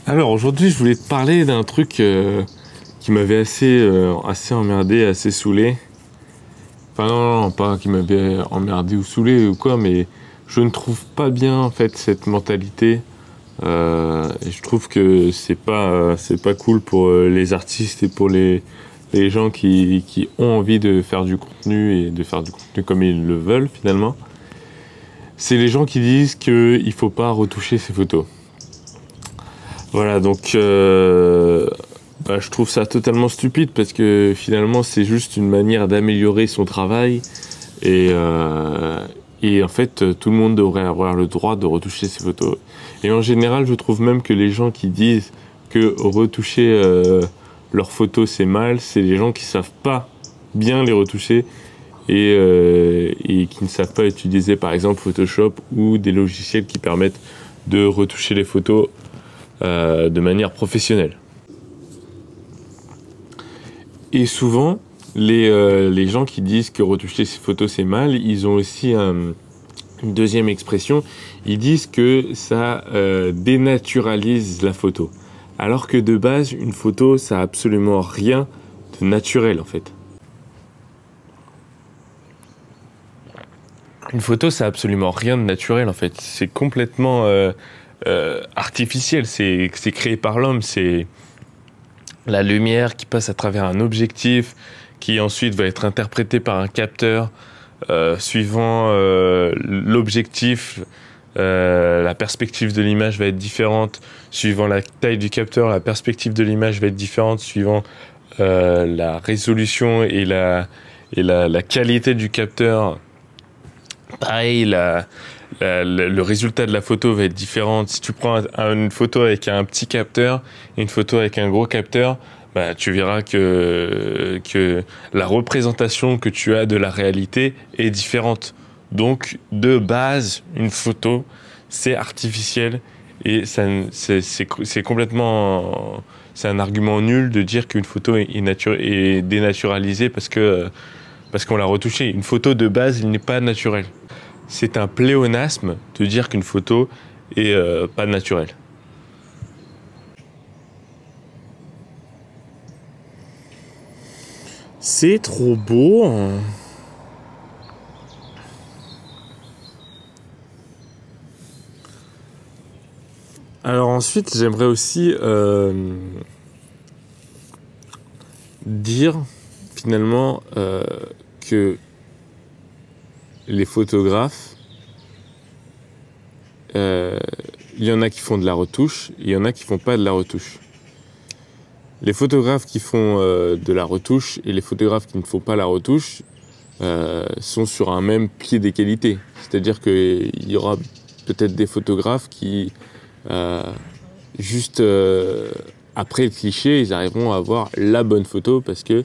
Alors aujourd'hui, je voulais te parler d'un truc qui m'avait assez emmerdé, assez saoulé. Enfin non, pas qui m'avait emmerdé ou saoulé ou quoi, mais je ne trouve pas bien en fait cette mentalité. Et je trouve que c'est pas cool pour les artistes et pour les gens qui ont envie de faire du contenu et de faire du contenu comme ils le veulent finalement. C'est les gens qui disent qu'il faut pas retoucher ses photos. Voilà, donc je trouve ça totalement stupide parce que finalement c'est juste une manière d'améliorer son travail et en fait tout le monde devrait avoir le droit de retoucher ses photos. Et en général, je trouve même que les gens qui disent que retoucher leurs photos c'est mal, c'est les gens qui savent pas bien les retoucher et qui ne savent pas utiliser par exemple Photoshop ou des logiciels qui permettent de retoucher les photos de manière professionnelle. Et souvent, les gens qui disent que retoucher ses photos c'est mal, ils ont aussi une deuxième expression. Ils disent que ça dénaturalise la photo. Alors que de base, une photo, ça a absolument rien de naturel en fait. Une photo, ça a absolument rien de naturel en fait. C'est complètement artificiel. C'est créé par l'homme. C'est la lumière qui passe à travers un objectif, qui ensuite va être interprété par un capteur suivant l'objectif. La perspective de l'image va être différente suivant la taille du capteur. La perspective de l'image va être différente suivant la résolution et la qualité du capteur. Pareil, le résultat de la photo va être différent. Si tu prends une photo avec un petit capteur et une photo avec un gros capteur, tu verras que la représentation que tu as de la réalité est différente. Donc, de base, une photo, c'est artificiel et c'est complètement... C'est un argument nul de dire qu'une photo est dénaturalisée parce qu'on l'a retouchée. Une photo de base, il n'est pas naturel. C'est un pléonasme de dire qu'une photo est pas naturelle. C'est trop beau, hein. Alors ensuite, j'aimerais aussi dire finalement que les photographes, il y en a qui font de la retouche, il y en a qui font pas de la retouche. Les photographes qui font de la retouche et les photographes qui ne font pas la retouche sont sur un même pied d'égalité. C'est-à-dire qu'il y aura peut-être des photographes qui, juste après le cliché, ils arriveront à avoir la bonne photo parce que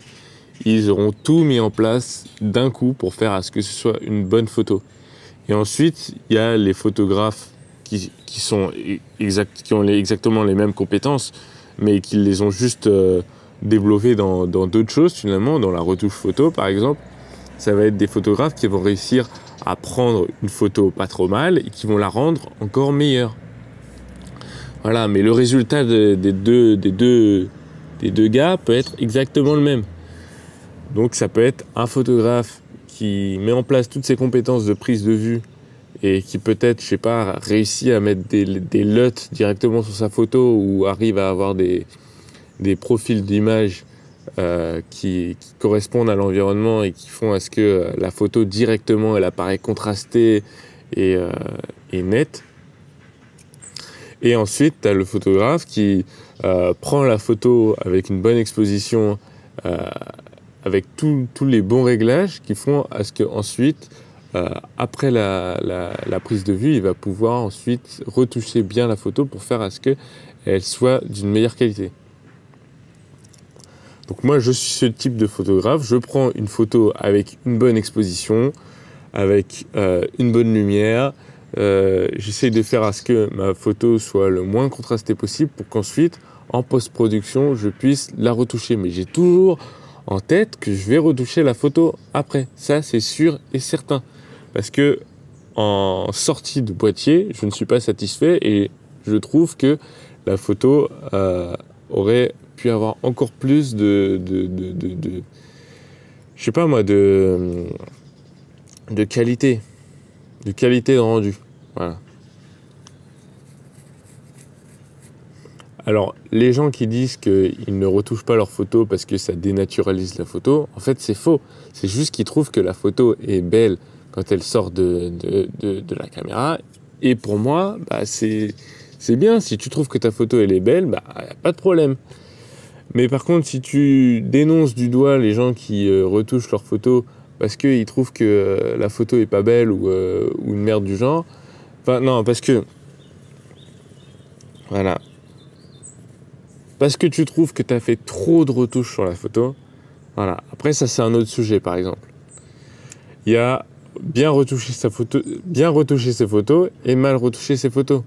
ils auront tout mis en place d'un coup pour faire à ce que ce soit une bonne photo. Et ensuite, il y a les photographes qui ont exactement les mêmes compétences, mais qui les ont juste développées dans d'autres choses finalement, dans la retouche photo par exemple. Ça va être des photographes qui vont réussir à prendre une photo pas trop mal et qui vont la rendre encore meilleure. Voilà, mais le résultat des deux gars peut être exactement le même. Donc ça peut être un photographe qui met en place toutes ses compétences de prise de vue et qui peut-être, je sais pas, réussit à mettre des LUT directement sur sa photo ou arrive à avoir des profils d'image qui correspondent à l'environnement et qui font à ce que la photo directement elle apparaît contrastée et nette. Et ensuite, tu as le photographe qui prend la photo avec une bonne exposition, avec tous les bons réglages qui font à ce qu'ensuite, après la prise de vue, il va pouvoir ensuite retoucher bien la photo pour faire à ce qu'elle soit d'une meilleure qualité. Donc moi, je suis ce type de photographe. Je prends une photo avec une bonne exposition, avec une bonne lumière. J'essaye de faire à ce que ma photo soit le moins contrastée possible pour qu'ensuite, en post-production, je puisse la retoucher. Mais j'ai toujours en tête que je vais retoucher la photo après. Ça, c'est sûr et certain. Parce que en sortie de boîtier, je ne suis pas satisfait et je trouve que la photo aurait pu avoir encore plus je sais pas moi, de qualité, de rendu. Voilà. Alors, les gens qui disent qu'ils ne retouchent pas leurs photos parce que ça dénaturalise la photo, en fait, c'est faux. C'est juste qu'ils trouvent que la photo est belle quand elle sort de la caméra. Et pour moi, bah, c'est bien. Si tu trouves que ta photo, elle est belle, bah, y a pas de problème. Mais par contre, si tu dénonces du doigt les gens qui retouchent leurs photos parce qu'ils trouvent que la photo est pas belle ou une merde du genre, enfin, non, parce que... Voilà. Parce que tu trouves que tu as fait trop de retouches sur la photo. Voilà. Après, ça, c'est un autre sujet, par exemple. Il y a bien retoucher ses photos et mal retoucher ses photos.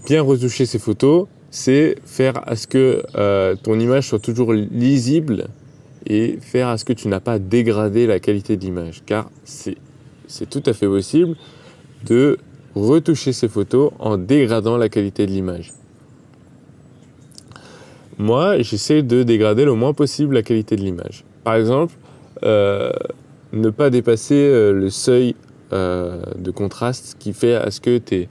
Bien retoucher ses photos, c'est faire à ce que ton image soit toujours lisible et faire à ce que tu n'as pas dégradé la qualité de l'image. Car c'est tout à fait possible de retoucher ses photos en dégradant la qualité de l'image. Moi, j'essaie de dégrader le moins possible la qualité de l'image. Par exemple, ne pas dépasser le seuil de contraste qui fait à ce que tes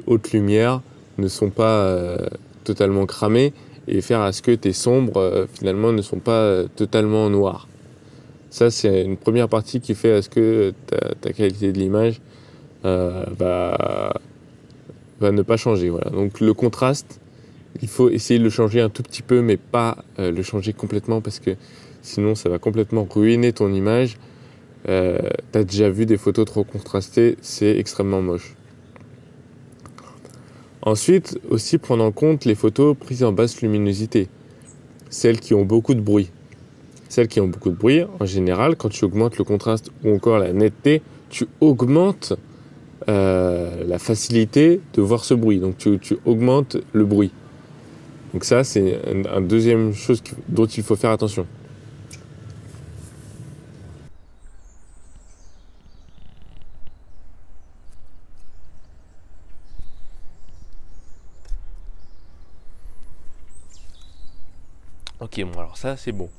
hautes lumières ne sont pas totalement cramées et faire à ce que tes sombres finalement ne sont pas totalement noirs. Ça, c'est une première partie qui fait à ce que ta qualité de l'image va ne pas changer. Voilà. Donc le contraste, il faut essayer de le changer un tout petit peu, mais pas le changer complètement parce que sinon ça va complètement ruiner ton image. T'as déjà vu des photos trop contrastées, c'est extrêmement moche. Ensuite, aussi prendre en compte les photos prises en basse luminosité, celles qui ont beaucoup de bruit. Celles qui ont beaucoup de bruit, en général, quand tu augmentes le contraste ou encore la netteté, tu augmentes la facilité de voir ce bruit. Donc tu augmentes le bruit. Donc ça, c'est une deuxième chose dont il faut faire attention. Ok, bon, alors ça, c'est bon.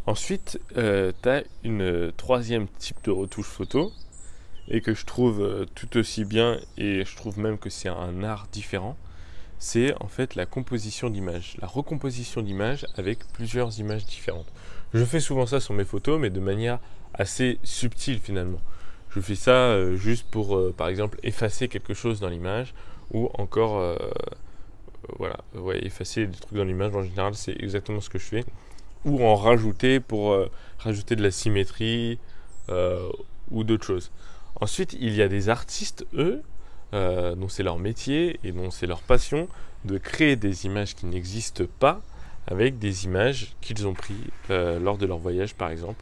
Ensuite, tu as une troisième type de retouche photo, et que je trouve tout aussi bien, et je trouve même que c'est un art différent. C'est en fait la composition d'images, la recomposition d'images avec plusieurs images différentes. Je fais souvent ça sur mes photos, mais de manière assez subtile finalement. Je fais ça juste pour, par exemple, effacer quelque chose dans l'image, ou encore, effacer des trucs dans l'image. En général, c'est exactement ce que je fais. Ou en rajouter pour rajouter de la symétrie ou d'autres choses. Ensuite, il y a des artistes, eux, dont c'est leur métier et dont c'est leur passion de créer des images qui n'existent pas avec des images qu'ils ont prises lors de leur voyage, par exemple.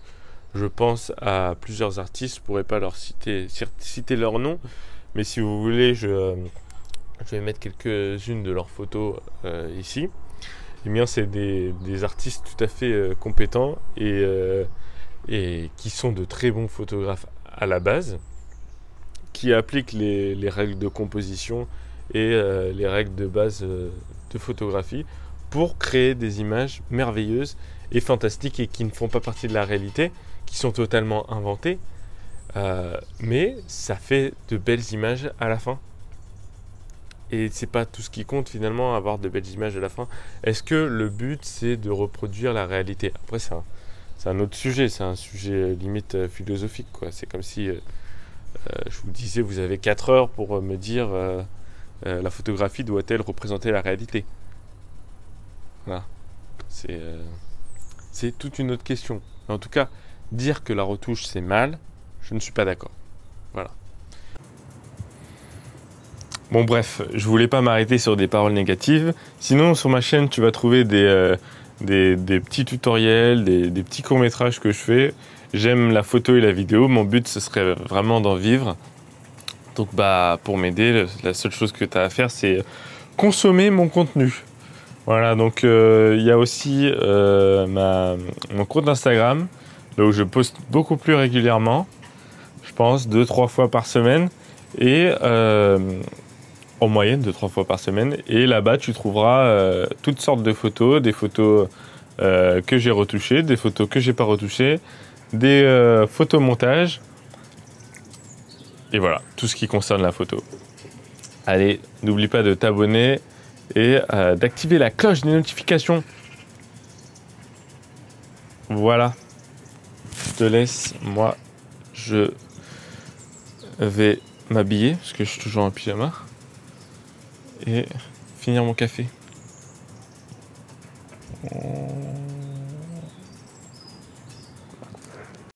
Je pense à plusieurs artistes, je ne pourrais pas leur citer leur nom, mais si vous voulez, je vais mettre quelques-unes de leurs photos ici. Eh bien, c'est des artistes tout à fait compétents et qui sont de très bons photographes à la base, qui appliquent les règles de composition et les règles de base de photographie pour créer des images merveilleuses et fantastiques et qui ne font pas partie de la réalité, qui sont totalement inventées, mais ça fait de belles images à la fin. Et c'est pas tout ce qui compte finalement, avoir de belles images à la fin. Est-ce que le but c'est de reproduire la réalité? Après c'est un autre sujet, c'est un sujet limite philosophique, quoi. C'est comme si je vous disais, vous avez 4 heures pour me dire la photographie doit-elle représenter la réalité? Voilà. C'est toute une autre question. En tout cas, dire que la retouche c'est mal, je ne suis pas d'accord. Voilà. Bon bref, je voulais pas m'arrêter sur des paroles négatives. Sinon, sur ma chaîne, tu vas trouver des petits tutoriels, des petits courts-métrages que je fais. J'aime la photo et la vidéo. Mon but, ce serait vraiment d'en vivre. Donc, pour m'aider, la seule chose que tu as à faire, c'est consommer mon contenu. Voilà, donc il y a aussi mon compte Instagram, là où je poste beaucoup plus régulièrement. Je pense 2-3 fois par semaine. Et en moyenne de 3 fois par semaine. Et là-bas, tu trouveras toutes sortes de photos, des photos que j'ai retouchées, des photos que j'ai pas retouchées, des photomontages. Et voilà, tout ce qui concerne la photo. Allez, n'oublie pas de t'abonner et d'activer la cloche des notifications. Voilà, je te laisse. Moi, je vais m'habiller parce que je suis toujours en pyjama et finir mon café.